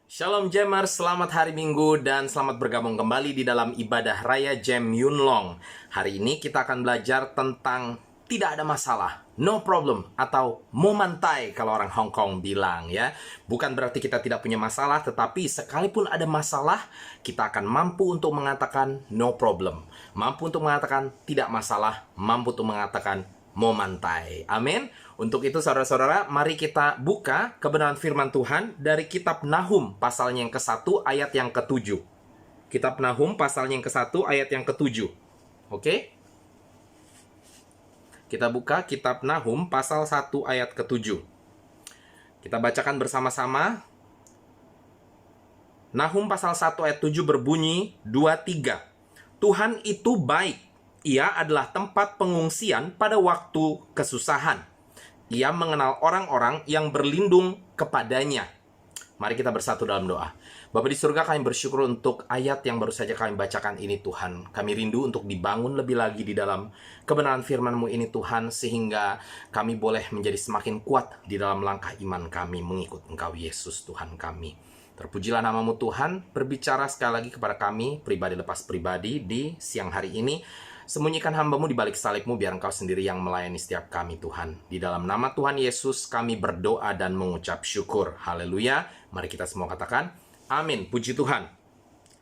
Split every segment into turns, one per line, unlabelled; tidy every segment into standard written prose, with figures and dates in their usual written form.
Shalom Jamers, selamat hari Minggu dan selamat bergabung kembali di dalam ibadah Raya Jam Yunlong. Hari ini kita akan belajar tentang tidak ada masalah, no problem, atau momantai kalau orang Hong Kong bilang ya. Bukan berarti kita tidak punya masalah, tetapi sekalipun ada masalah, kita akan mampu untuk mengatakan no problem. Mampu untuk mengatakan tidak masalah, mampu untuk mengatakan momantai. Amin. Untuk itu saudara-saudara, mari kita buka kebenaran firman Tuhan dari kitab Nahum pasalnya yang ke-1 ayat yang ke-7. Kitab Nahum pasalnya yang ke-1 ayat yang ke-7. Oke? Kita buka kitab Nahum pasal 1 ayat ke-7. Kita bacakan bersama-sama. Nahum pasal 1 ayat 7 berbunyi 2-3. Tuhan itu baik. Ia adalah tempat pengungsian pada waktu kesusahan. Ia mengenal orang-orang yang berlindung kepadanya. Mari kita bersatu dalam doa. Bapa di surga, kami bersyukur untuk ayat yang baru saja kami bacakan ini Tuhan. Kami rindu untuk dibangun lebih lagi di dalam kebenaran firman-Mu ini Tuhan, sehingga kami boleh menjadi semakin kuat di dalam langkah iman kami mengikut Engkau Yesus Tuhan kami. Terpujilah nama-Mu Tuhan, berbicara sekali lagi kepada kami, pribadi lepas pribadi di siang hari ini. Sembunyikan hamba-Mu di balik salib-Mu, biar Engkau sendiri yang melayani setiap kami Tuhan. Di dalam nama Tuhan Yesus kami berdoa dan mengucap syukur. Haleluya. Mari kita semua katakan amin. Puji Tuhan.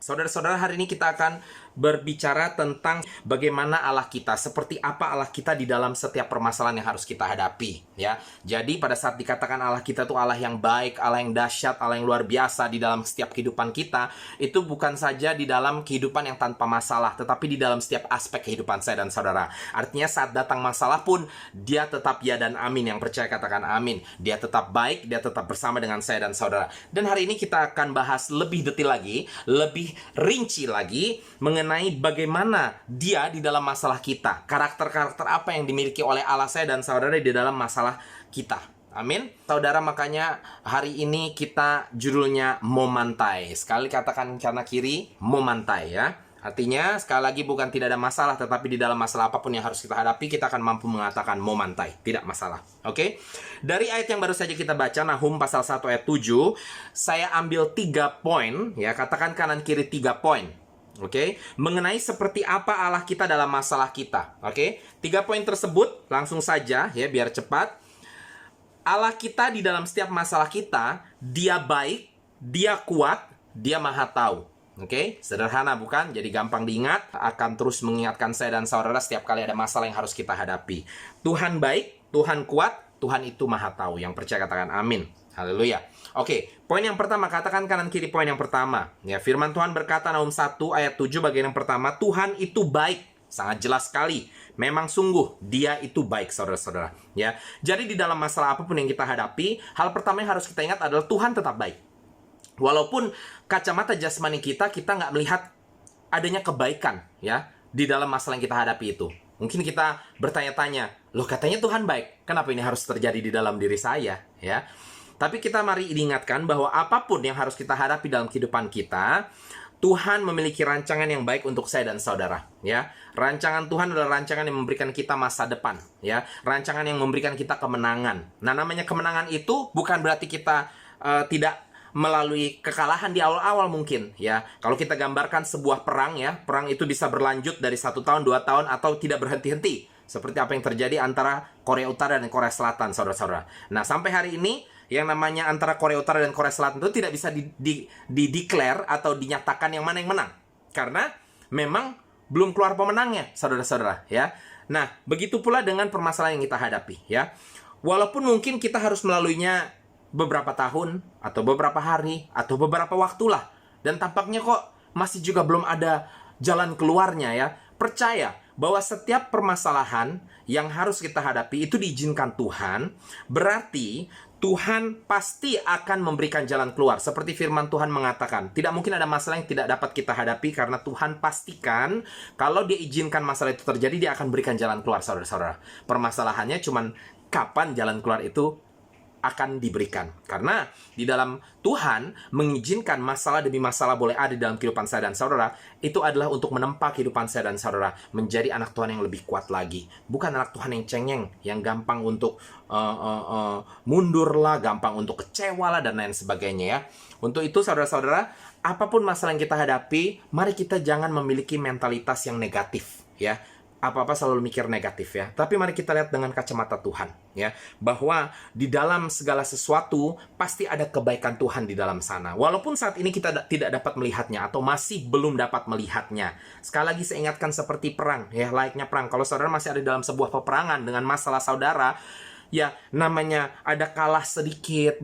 Saudara-saudara, hari ini kita akan berbicara tentang bagaimana Allah kita, seperti apa Allah kita di dalam setiap permasalahan yang harus kita hadapi, ya. Jadi pada saat dikatakan Allah kita itu Allah yang baik, Allah yang dahsyat, Allah yang luar biasa di dalam setiap kehidupan kita, itu bukan saja di dalam kehidupan yang tanpa masalah, tetapi di dalam setiap aspek kehidupan saya dan saudara. Artinya saat datang masalah pun, Dia tetap ya dan amin. Yang percaya katakan amin. Dia tetap baik, Dia tetap bersama dengan saya dan saudara. Dan hari ini kita akan bahas lebih detail lagi, lebih rinci lagi mengenai bagaimana Dia di dalam masalah kita. Karakter-karakter apa yang dimiliki oleh Allah saya dan saudara di dalam masalah kita. Amin. Saudara, makanya hari ini kita judulnya momantai. Sekali katakan kanan kiri, momantai ya. Artinya sekali lagi bukan tidak ada masalah, tetapi di dalam masalah apapun yang harus kita hadapi, kita akan mampu mengatakan momantai, tidak masalah. Oke? Dari ayat yang baru saja kita baca, Nahum pasal 1 ayat 7, saya ambil 3 poin, ya, katakan kanan kiri 3 poin. Oke? Mengenai seperti apa Allah kita dalam masalah kita. Oke? 3 poin tersebut langsung saja ya, biar cepat. Allah kita di dalam setiap masalah kita, Dia baik, Dia kuat, Dia maha tahu. Oke, sederhana bukan? Jadi gampang diingat, akan terus mengingatkan saya dan saudara setiap kali ada masalah yang harus kita hadapi. Tuhan baik, Tuhan kuat, Tuhan itu maha tahu. Yang percaya katakan amin. Haleluya. Oke, poin yang pertama, katakan kanan kiri poin yang pertama. Ya, firman Tuhan berkata Nahum 1 ayat 7 bagian yang pertama, Tuhan itu baik. Sangat jelas sekali. Memang sungguh Dia itu baik, saudara-saudara. Ya, jadi di dalam masalah apapun yang kita hadapi, hal pertama yang harus kita ingat adalah Tuhan tetap baik. Walaupun kacamata jasmani kita nggak melihat adanya kebaikan ya di dalam masalah yang kita hadapi itu. Mungkin kita bertanya-tanya, loh katanya Tuhan baik, kenapa ini harus terjadi di dalam diri saya ya? Tapi kita mari diingatkan bahwa apapun yang harus kita hadapi dalam kehidupan kita, Tuhan memiliki rancangan yang baik untuk saya dan saudara ya. Rancangan Tuhan adalah rancangan yang memberikan kita masa depan ya. Rancangan yang memberikan kita kemenangan. Nah, namanya kemenangan itu bukan berarti kita tidak melalui kekalahan di awal-awal mungkin ya. Kalau kita gambarkan sebuah perang ya, perang itu bisa berlanjut dari 1 tahun, 2 tahun, atau tidak berhenti-henti. Seperti apa yang terjadi antara Korea Utara dan Korea Selatan, saudara-saudara. Nah, sampai hari ini yang namanya antara Korea Utara dan Korea Selatan itu tidak bisa di-declare atau dinyatakan yang mana yang menang. Karena memang belum keluar pemenangnya, saudara-saudara ya. Nah, begitu pula dengan permasalahan yang kita hadapi ya. Walaupun mungkin kita harus melaluinya beberapa tahun, atau beberapa hari, atau beberapa waktulah. Dan tampaknya kok masih juga belum ada jalan keluarnya ya. Percaya bahwa setiap permasalahan yang harus kita hadapi itu diizinkan Tuhan. Berarti Tuhan pasti akan memberikan jalan keluar. Seperti firman Tuhan mengatakan, tidak mungkin ada masalah yang tidak dapat kita hadapi, karena Tuhan pastikan kalau Dia izinkan masalah itu terjadi, Dia akan berikan jalan keluar, saudara-saudara. Permasalahannya cuman kapan jalan keluar itu akan diberikan. Karena di dalam Tuhan mengizinkan masalah demi masalah boleh ada di dalam kehidupan saya dan saudara, itu adalah untuk menempa kehidupan saya dan saudara menjadi anak Tuhan yang lebih kuat lagi. Bukan anak Tuhan yang cengeng, yang gampang untuk mundur lah, gampang untuk kecewa lah, dan lain sebagainya ya. Untuk itu saudara-saudara, apapun masalah yang kita hadapi, mari kita jangan memiliki mentalitas yang negatif ya. Apa-apa selalu mikir negatif ya. Tapi mari kita lihat dengan kacamata Tuhan ya, bahwa di dalam segala sesuatu pasti ada kebaikan Tuhan di dalam sana. Walaupun saat ini kita tidak dapat melihatnya atau masih belum dapat melihatnya. Sekali lagi saya ingatkan seperti perang ya, layaknya perang. Kalau saudara masih ada dalam sebuah peperangan dengan masalah saudara, ya namanya ada kalah sedikit,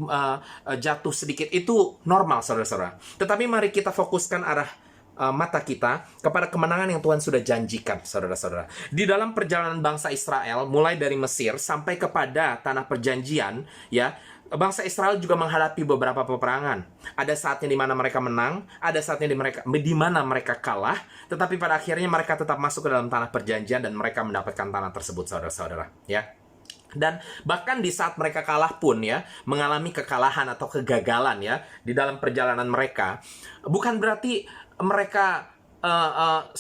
jatuh sedikit, itu normal saudara-saudara. Tetapi mari kita fokuskan arah mata kita kepada kemenangan yang Tuhan sudah janjikan, saudara-saudara. Di dalam perjalanan bangsa Israel, mulai dari Mesir sampai kepada tanah perjanjian, ya, bangsa Israel juga menghadapi beberapa peperangan. Ada saatnya di mana mereka menang, ada saatnya di mana mereka kalah, tetapi pada akhirnya mereka tetap masuk ke dalam tanah perjanjian dan mereka mendapatkan tanah tersebut, saudara-saudara, ya. Dan bahkan di saat mereka kalah pun ya, mengalami kekalahan atau kegagalan ya di dalam perjalanan mereka, bukan berarti mereka 100%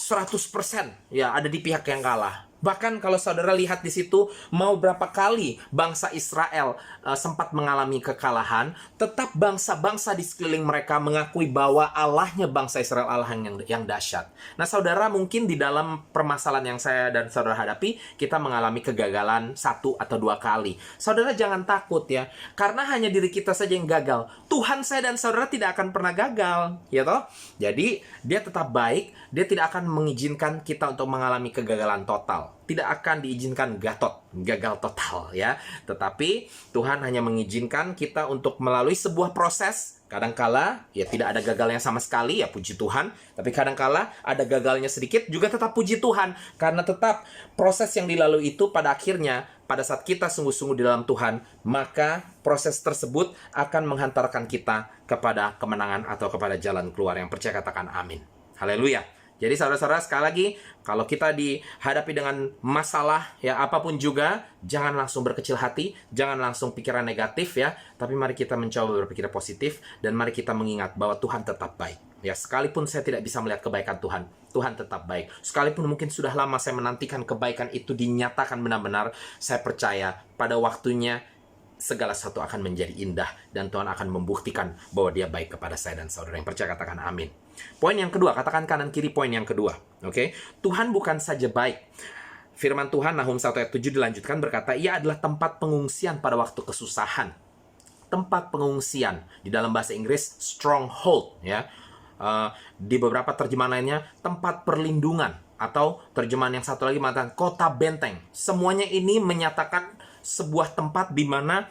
ya ada di pihak yang kalah. Bahkan kalau saudara lihat di situ, mau berapa kali bangsa Israel sempat mengalami kekalahan, tetap bangsa-bangsa di sekeliling mereka mengakui bahwa Allahnya bangsa Israel Allah yang dahsyat. Nah saudara, mungkin di dalam permasalahan yang saya dan saudara hadapi, kita mengalami kegagalan 1 atau 2 kali. Saudara jangan takut ya, karena hanya diri kita saja yang gagal. Tuhan saya dan saudara tidak akan pernah gagal, ya toh? Jadi dia tetap baik, dia tidak akan mengizinkan kita untuk mengalami kegagalan total. Tidak akan diizinkan gagal total ya. Tetapi Tuhan hanya mengizinkan kita untuk melalui sebuah proses. Kadangkala ya tidak ada gagalnya sama sekali, ya puji Tuhan. Tapi kadangkala ada gagalnya sedikit, juga tetap puji Tuhan. Karena tetap proses yang dilalui itu pada akhirnya, pada saat kita sungguh-sungguh di dalam Tuhan, maka proses tersebut akan menghantarkan kita kepada kemenangan atau kepada jalan keluar. Yang percaya katakan amin. Haleluya. Jadi saudara-saudara, sekali lagi, kalau kita dihadapi dengan masalah, ya apapun juga, jangan langsung berkecil hati, jangan langsung pikiran negatif ya, tapi mari kita mencoba berpikir positif, dan mari kita mengingat bahwa Tuhan tetap baik. Ya, sekalipun saya tidak bisa melihat kebaikan Tuhan, Tuhan tetap baik. Sekalipun mungkin sudah lama saya menantikan kebaikan itu dinyatakan benar-benar, saya percaya pada waktunya segala sesuatu akan menjadi indah, dan Tuhan akan membuktikan bahwa dia baik kepada saya dan saudara. Yang percaya katakan amin. Poin yang kedua, katakan kanan kiri poin yang kedua. Oke, Tuhan bukan saja baik. Firman Tuhan Nahum 1 ayat 7 dilanjutkan berkata, ia adalah tempat pengungsian pada waktu kesusahan. Tempat pengungsian, di dalam bahasa Inggris stronghold ya. Di beberapa terjemahan lainnya tempat perlindungan, atau terjemahan yang satu lagi mengatakan kota benteng. Semuanya ini menyatakan sebuah tempat di mana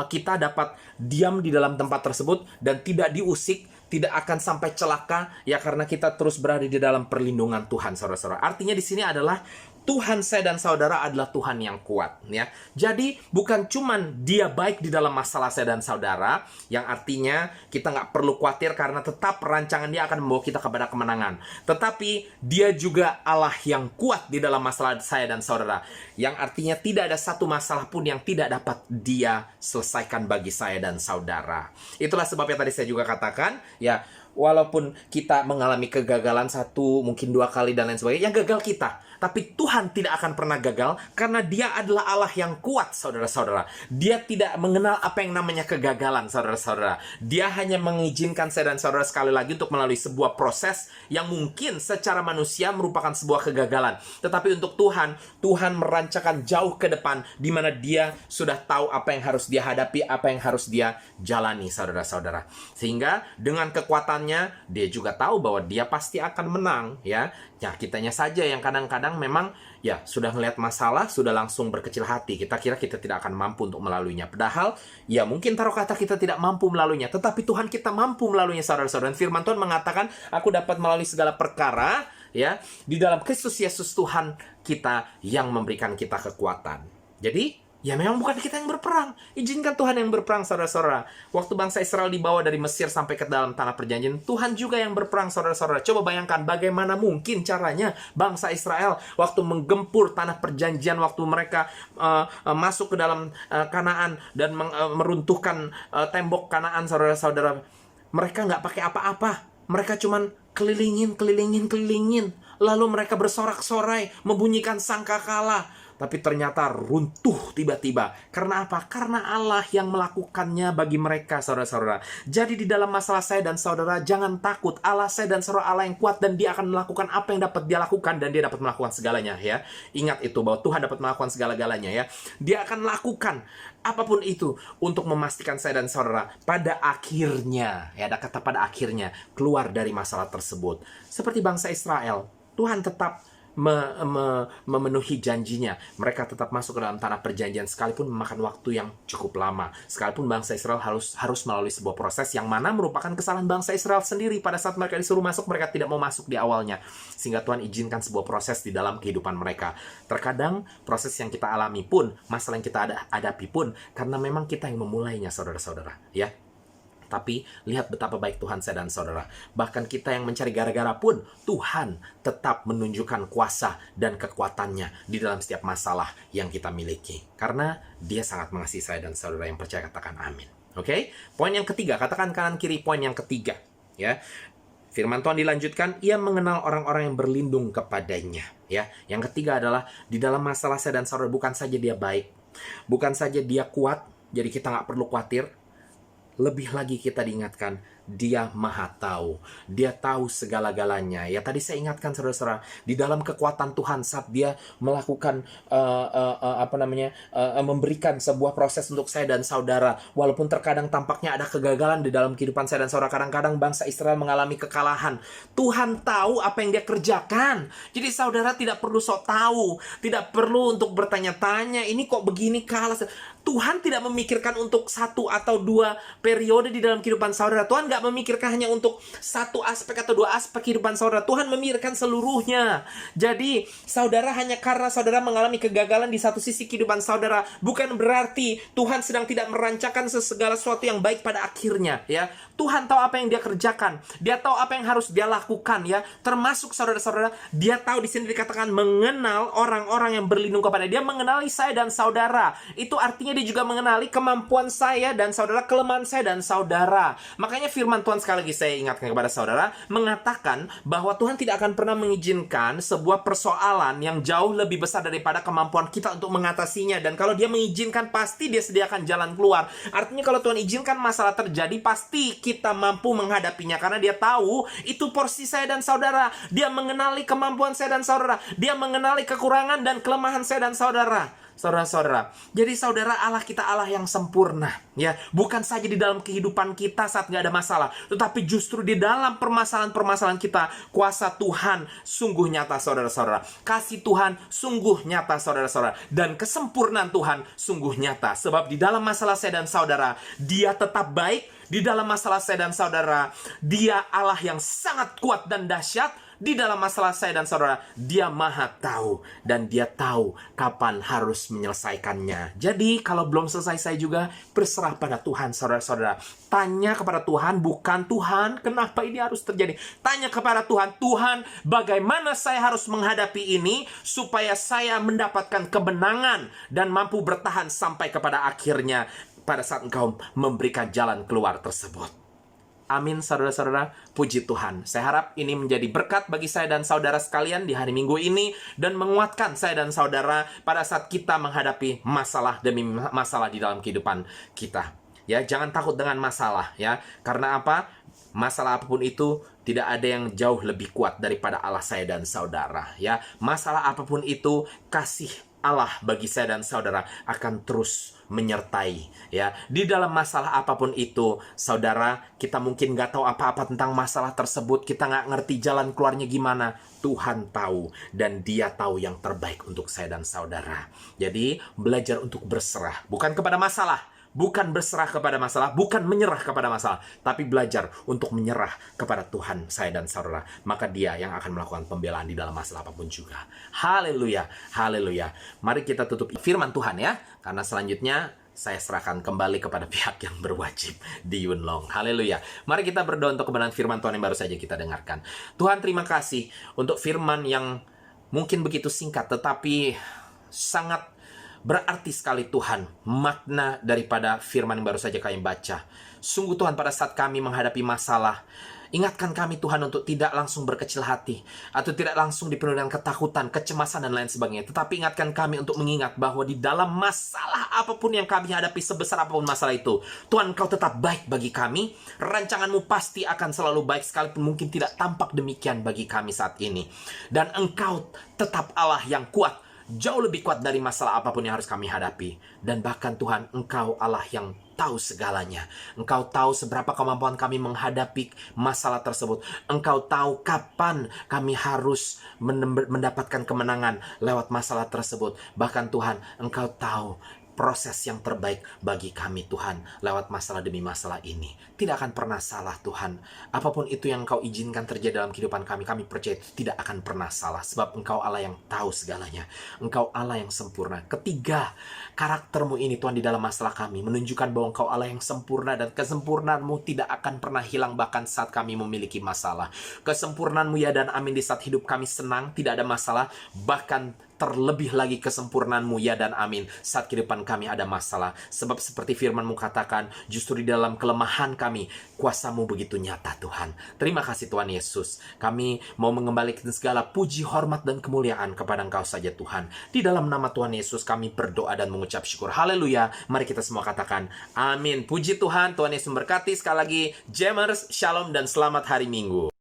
kita dapat diam di dalam tempat tersebut dan tidak diusik, tidak akan sampai celaka ya, karena kita terus berada di dalam perlindungan Tuhan, saudara-saudara. Artinya di sini adalah Tuhan saya dan saudara adalah Tuhan yang kuat ya. Jadi bukan cuman dia baik di dalam masalah saya dan saudara, yang artinya kita nggak perlu khawatir karena tetap rancangan dia akan membawa kita kepada kemenangan. Tetapi dia juga Allah yang kuat di dalam masalah saya dan saudara, yang artinya tidak ada satu masalah pun yang tidak dapat dia selesaikan bagi saya dan saudara. Itulah sebabnya tadi saya juga katakan ya, walaupun kita mengalami kegagalan 1, mungkin 2 kali dan lain sebagainya, yang gagal kita. Tapi Tuhan tidak akan pernah gagal karena dia adalah Allah yang kuat, saudara-saudara. Dia tidak mengenal apa yang namanya kegagalan, saudara-saudara. Dia hanya mengizinkan saya dan saudara sekali lagi untuk melalui sebuah proses yang mungkin secara manusia merupakan sebuah kegagalan. Tetapi untuk Tuhan, Tuhan merancangkan jauh ke depan di mana dia sudah tahu apa yang harus dia hadapi, apa yang harus dia jalani, saudara-saudara. Sehingga dengan kekuatannya, dia juga tahu bahwa dia pasti akan menang, ya. Ya, kitanya saja yang kadang-kadang memang ya sudah melihat masalah, sudah langsung berkecil hati. Kita kira kita tidak akan mampu untuk melaluinya. Padahal ya mungkin taruh kata kita tidak mampu melaluinya, tetapi Tuhan kita mampu melaluinya, saudara-saudara. Dan firman Tuhan mengatakan, aku dapat melalui segala perkara ya di dalam Kristus Yesus Tuhan kita yang memberikan kita kekuatan. Jadi Ya memang bukan kita yang berperang. Izinkan Tuhan yang berperang, saudara-saudara. Waktu bangsa Israel dibawa dari Mesir sampai ke dalam tanah perjanjian, Tuhan juga yang berperang, saudara-saudara. Coba bayangkan bagaimana mungkin caranya bangsa Israel waktu menggempur tanah perjanjian, waktu mereka masuk ke dalam Kanaan dan meruntuhkan tembok Kanaan, saudara-saudara. Mereka nggak pakai apa-apa. Mereka cuman kelilingin. Lalu mereka bersorak-sorai, membunyikan sangkakala. Tapi ternyata runtuh tiba-tiba. Karena apa? Karena Allah yang melakukannya bagi mereka, saudara-saudara. Jadi di dalam masalah saya dan saudara, jangan takut. Allah saya dan saudara Allah yang kuat, dan dia akan melakukan apa yang dapat dia lakukan, dan dia dapat melakukan segalanya, ya. Ingat itu, bahwa Tuhan dapat melakukan segala-galanya, ya. Dia akan lakukan apapun itu untuk memastikan saya dan saudara pada akhirnya, ya, ada kata pada akhirnya, keluar dari masalah tersebut. Seperti bangsa Israel, Tuhan tetap memenuhi janjinya. Mereka tetap masuk ke dalam tanah perjanjian sekalipun memakan waktu yang cukup lama. Sekalipun bangsa Israel harus melalui sebuah proses yang mana merupakan kesalahan bangsa Israel sendiri. Pada saat mereka disuruh masuk, mereka tidak mau masuk di awalnya. Sehingga Tuhan izinkan sebuah proses di dalam kehidupan mereka. Terkadang proses yang kita alami pun, masalah yang kita hadapi pun, karena memang kita yang memulainya, saudara-saudara, ya. Tapi lihat betapa baik Tuhan saya dan saudara. Bahkan kita yang mencari gara-gara pun, Tuhan tetap menunjukkan kuasa dan kekuatannya di dalam setiap masalah yang kita miliki. Karena dia sangat mengasihi saya dan saudara. Yang percaya katakan amin. Oke? Poin yang ketiga, katakan kanan kiri poin yang ketiga. Ya. Firman Tuhan dilanjutkan, ia mengenal orang-orang yang berlindung kepadanya. Ya. Yang ketiga adalah, di dalam masalah saya dan saudara, bukan saja dia baik, bukan saja dia kuat, jadi kita nggak perlu khawatir. Lebih lagi kita diingatkan, dia maha tahu. Dia tahu segala-galanya. Ya, tadi saya ingatkan, saudara-saudara, di dalam kekuatan Tuhan saat dia melakukan memberikan sebuah proses untuk saya dan saudara. Walaupun terkadang tampaknya ada kegagalan di dalam kehidupan saya dan saudara. Kadang-kadang bangsa Israel mengalami kekalahan. Tuhan tahu apa yang dia kerjakan. Jadi saudara tidak perlu sok tahu. Tidak perlu untuk bertanya-tanya, ini kok begini kalah. Tuhan tidak memikirkan untuk satu atau dua periode di dalam kehidupan saudara. Tuhan nggak memikirkan hanya untuk satu aspek atau dua aspek kehidupan saudara. Tuhan memikirkan seluruhnya. Jadi, saudara hanya karena saudara mengalami kegagalan di satu sisi kehidupan saudara, bukan berarti Tuhan sedang tidak merancangkan segala sesuatu yang baik pada akhirnya, ya. Tuhan tahu apa yang dia kerjakan. Dia tahu apa yang harus dia lakukan, ya. Termasuk saudara-saudara, dia tahu di sini dikatakan mengenal orang-orang yang berlindung kepada dia, mengenali saya dan saudara. Itu artinya dia juga mengenali kemampuan saya dan saudara, kelemahan saya dan saudara. Makanya firman Tuhan, sekali lagi saya ingatkan kepada saudara, mengatakan bahwa Tuhan tidak akan pernah mengizinkan sebuah persoalan yang jauh lebih besar daripada kemampuan kita untuk mengatasinya. Dan kalau dia mengizinkan, pasti dia sediakan jalan keluar. Artinya kalau Tuhan izinkan masalah terjadi, pasti kita mampu menghadapinya. Karena dia tahu itu porsi saya dan saudara. Dia mengenali kemampuan saya dan saudara. Dia mengenali kekurangan dan kelemahan saya dan saudara. Saudara-saudara, jadi saudara, Allah kita Allah yang sempurna, ya. Bukan saja di dalam kehidupan kita saat nggak ada masalah, tetapi justru di dalam permasalahan-permasalahan kita, kuasa Tuhan sungguh nyata, saudara-saudara. Kasih Tuhan sungguh nyata, saudara-saudara. Dan kesempurnaan Tuhan sungguh nyata. Sebab di dalam masalah saya dan saudara, dia tetap baik. Di dalam masalah saya dan saudara, dia Allah yang sangat kuat dan dahsyat. Di dalam masalah saya dan saudara, dia maha tahu. Dan dia tahu kapan harus menyelesaikannya. Jadi kalau belum selesai, saya juga berserah pada Tuhan, saudara-saudara. Tanya kepada Tuhan, bukan Tuhan, kenapa ini harus terjadi? Tanya kepada Tuhan, Tuhan, bagaimana saya harus menghadapi ini supaya saya mendapatkan kemenangan dan mampu bertahan sampai kepada akhirnya pada saat Engkau memberikan jalan keluar tersebut. Amin, saudara-saudara. Puji Tuhan. Saya harap ini menjadi berkat bagi saya dan saudara sekalian di hari Minggu ini, dan menguatkan saya dan saudara pada saat kita menghadapi masalah demi masalah di dalam kehidupan kita. Ya, jangan takut dengan masalah, ya. Karena apa? Masalah apapun itu tidak ada yang jauh lebih kuat daripada Allah saya dan saudara, ya. Masalah apapun itu, kasih Allah bagi saya dan saudara akan terus menyertai, ya. Di dalam masalah apapun itu, saudara, kita mungkin nggak tahu apa-apa tentang masalah tersebut, kita nggak ngerti jalan keluarnya gimana. Tuhan tahu, dan dia tahu yang terbaik untuk saya dan saudara. Jadi, belajar untuk berserah, bukan kepada masalah, bukan berserah kepada masalah, bukan menyerah kepada masalah, tapi belajar untuk menyerah kepada Tuhan saya dan saudara. Maka Dia yang akan melakukan pembelaan di dalam masalah apapun juga. Haleluya, haleluya. Mari kita tutup firman Tuhan ya, karena selanjutnya saya serahkan kembali kepada pihak yang berwajib di Yunlong. Haleluya. Mari kita berdoa untuk kebenaran firman Tuhan yang baru saja kita dengarkan. Tuhan, terima kasih untuk firman yang mungkin begitu singkat, tetapi sangat berarti sekali Tuhan, makna daripada firman yang baru saja kami baca. Sungguh Tuhan, pada saat kami menghadapi masalah, ingatkan kami Tuhan untuk tidak langsung berkecil hati, atau tidak langsung dipenuhi dengan ketakutan, kecemasan, dan lain sebagainya. Tetapi ingatkan kami untuk mengingat bahwa di dalam masalah apapun yang kami hadapi, sebesar apapun masalah itu, Tuhan, Engkau tetap baik bagi kami. Rancangan-Mu pasti akan selalu baik, sekalipun mungkin tidak tampak demikian bagi kami saat ini. Dan Engkau tetap Allah yang kuat, jauh lebih kuat dari masalah apapun yang harus kami hadapi. Dan bahkan Tuhan, Engkau Allah yang tahu segalanya. Engkau tahu seberapa kemampuan kami menghadapi masalah tersebut. Engkau tahu kapan kami harus mendapatkan kemenangan lewat masalah tersebut. Bahkan Tuhan, Engkau tahu proses yang terbaik bagi kami Tuhan lewat masalah demi masalah ini. Tidak akan pernah salah Tuhan. Apapun itu yang Engkau izinkan terjadi dalam kehidupan kami, kami percaya tidak akan pernah salah. Sebab Engkau Allah yang tahu segalanya. Engkau Allah yang sempurna. Ketiga, karakter-Mu ini Tuhan di dalam masalah kami menunjukkan bahwa Engkau Allah yang sempurna, dan kesempurnaan-Mu tidak akan pernah hilang bahkan saat kami memiliki masalah. Kesempurnaan-Mu ya dan amin di saat hidup kami senang, tidak ada masalah, bahkan terlebih lagi kesempurnaan-Mu ya dan amin saat kehidupan kami ada masalah. Sebab seperti firman-Mu katakan, justru di dalam kelemahan kami, kuasa-Mu begitu nyata Tuhan. Terima kasih Tuhan Yesus. Kami mau mengembalikan segala puji, hormat, dan kemuliaan kepada Engkau saja Tuhan. Di dalam nama Tuhan Yesus kami berdoa dan mengucap syukur. Haleluya. Mari kita semua katakan amin. Puji Tuhan. Tuhan Yesus memberkati. Sekali lagi, Jammers, Shalom, dan selamat hari Minggu.